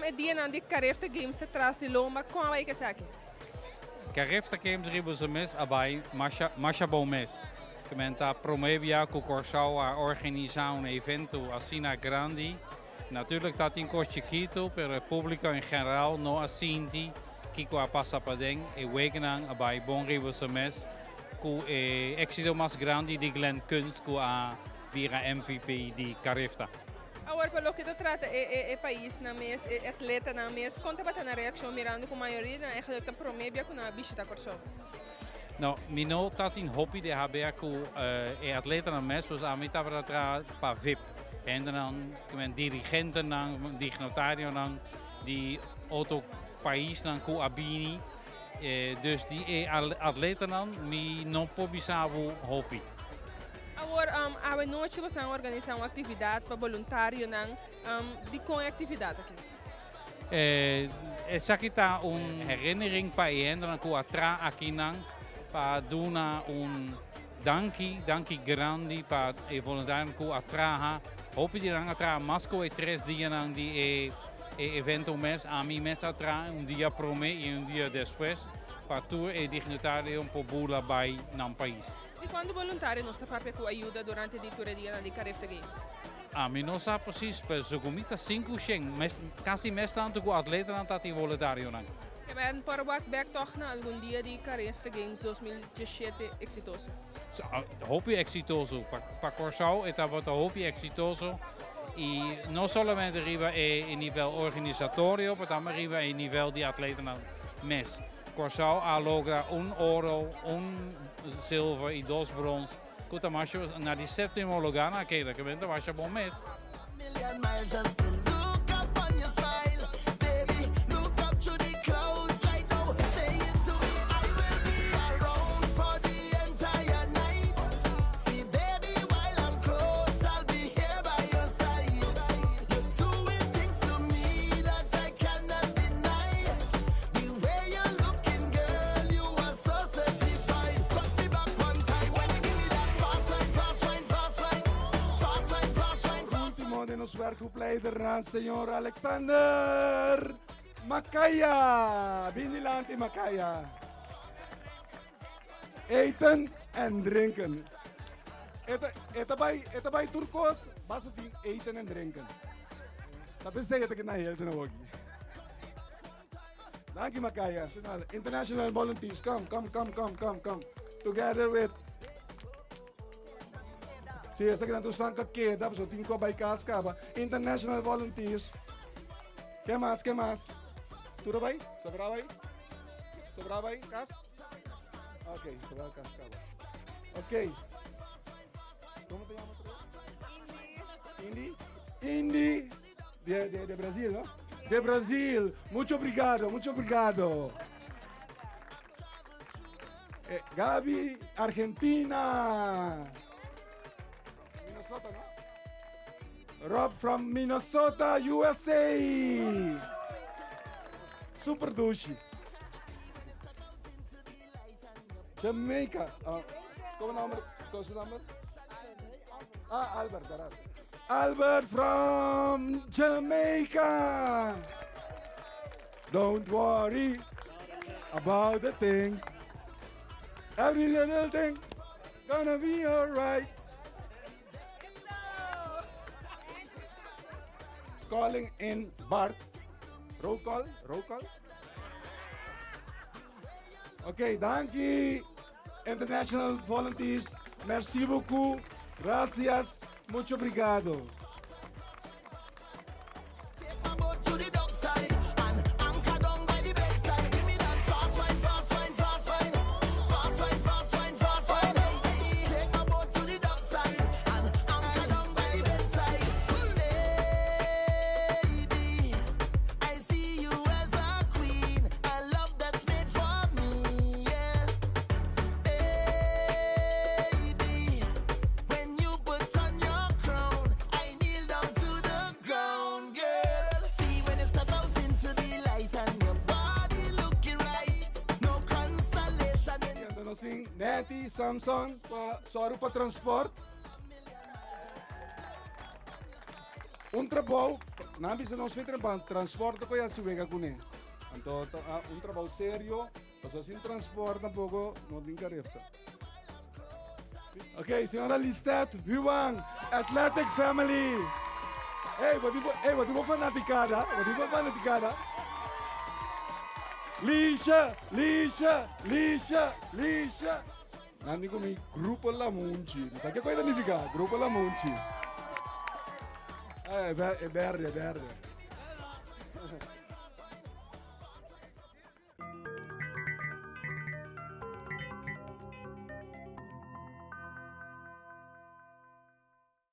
é dia na de Carefta Games te traz de loma com a que aqui. Carefta Games ribos mes abai Masha bom mes. Comenta promovia com Corsau a organizar evento assim na grande. Natuurlijk dat in kost chiquito, per el público en general no asinti kiko a passa padeng e wegenang abai bon ribos mes ku éxito más grande di Glen Kunst ku a vira MVP di Carefta. Agora, pelo que tu trata, país na mês, atleta na mês, conta para na reação mirando com a maioria, é que tu promete com a bicha da corso. No, mino dat in hobby de HBA ku atleta na mes was amita para pa VIP. En dan men dirigenten dan, dignotario dan, die auto país dan ku abini. Dus die atleten dan mi non pobisavo hobby. Agora, a noite você organiza uma atividade para voluntário não, de com atividade aqui. Sakita herinnering pa en dan ku atra aqui nan pa duna danki grandi pa voluntário ku atraha. Hopi di lang atra Masco e 3 dias nang di evento mes a mi mes atra dia prome e dia después para tour e dignitario po bula by nam país. E quando voluntário nos própria com ajuda durante di tour dia di Carefta Games. A mi non sa precies per so comita 5 sheng quasi mes tanto ku atleta nan tati voluntario nang. Que ben para back toch na algum dia di Carefta Games 2017 exitoso. Hopi exitoso pa Corsau eta wat hopi exitoso e non solamente arriba e nível organizatorio, mas também arriba e nível de atleta na mes. Corsau a logra oro, silver e 2 bronze. Kuta masho na di sétimo lugar na aquela que vem da baixa bom mes. Werkgroepleider señor Alexander Makaya. Binilanti Makaya. Eten en drinken. Eten bij Turkos, was het eten en drinken. Dat is zeggen dat ik naar heel te nog. Dank je Makaya. International volunteers, come. Together with sim, essa grande estão aqui, dá para tem que baicar caba. International volunteers. Que mais? Tudo bem? Sobrava aí? Cas? Ok, sobrava cas caba. Ok. Como te chama tu? Indy. De Brasil, não? De Brasil. Muito obrigado. Gabi, Argentina. Minnesota, no? Rob from Minnesota, USA. Super douche. Jamaica. Kom number. Albert. Albert from Jamaica. Don't worry about the things. Every little thing gonna be alright. Calling in Bart. Roll call. Okay, dankie. International volunteers. Merci beaucoup. Gracias. Mucho obrigado. Nettie Samson, Soarupa Transport. um trabalho, não precisa nós fazer transporte que já se vega com ele. Então, um trabalho sério, mas assim transporte um pouco, não tem carefta. Ok, senhora Listet, Huang, Athletic Family. Hey, wat die fanaticada? Wat die fanaticada? Lisha. Nanti kami Grupo La Munci. Sa che cosa significa? Grupo La Munci. Verde.